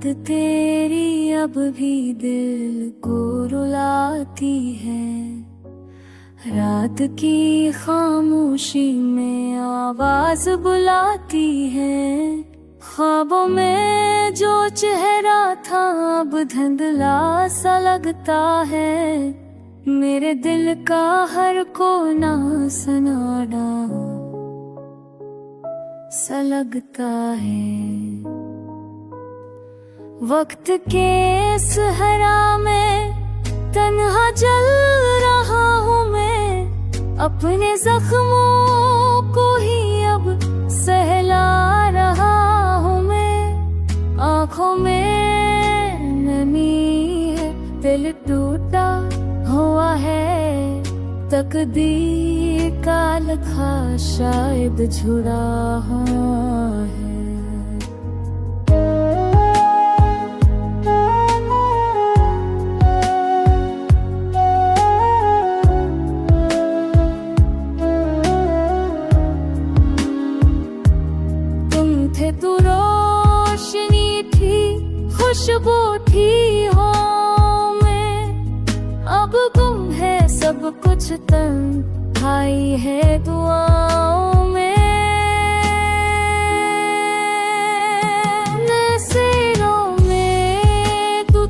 याद तेरी अब भी दिल को रुलाती है। रात की खामोशी में आवाज बुलाती है। ख्वाबों में जो चेहरा था अब धुंधला सा लगता है। मेरे दिल का हर कोना सन्नाटा सा लगता है। वक्त के सहरा में तन्हा जल रहा हूँ मैं। अपने जख्मों को ही अब सहला रहा हूँ मैं। आँखों में नमी है, दिल टूटा हुआ है। तकदीर का लिखा शायद झुरा है। थे तू रोशनी थी, खुशबू थी हो में। अब गुम है सब कुछ, तन्हाई है दुआओं में। नज़रों में तू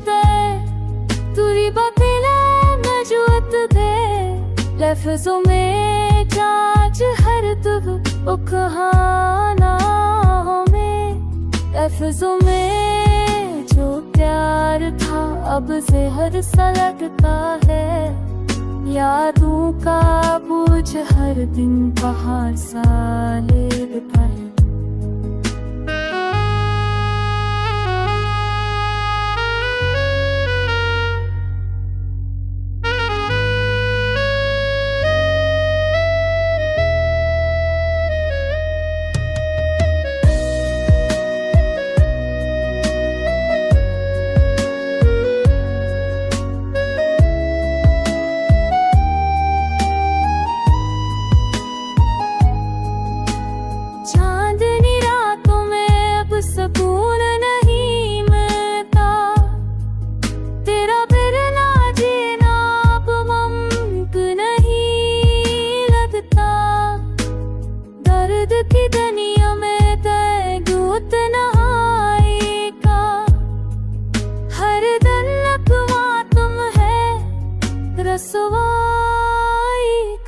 तुरी बातें नजूत दे। लफ्जों में जाज हर दुख कहाना। लफ्जों में जो प्यार था अब जहर सा लगता है। यादों का बोझ हर दिन पहाड़ सा लेता है। चांदनी रातों में अब सुकून नहीं मिलता। तेरा बिना जीना अब मुमकिन नहीं लगता। दर्द की दुनिया में तैगूत नहाई का। हर दिन लकवा तुम है रसवाई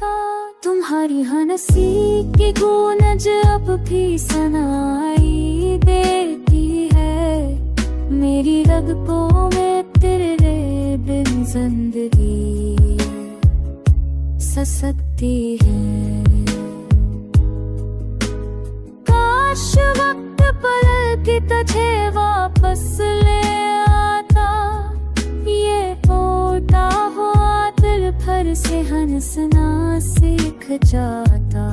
का। तुम्हारी हंसी की गूंज अब भी सनाई देती है। मेरी रगों में तेरे बिन जिंदगी ससकती है। काश वक्त पलट के तुझे वापस ले आता। ये टूटा हुआ दिल फिर से हंसना सीख जाता।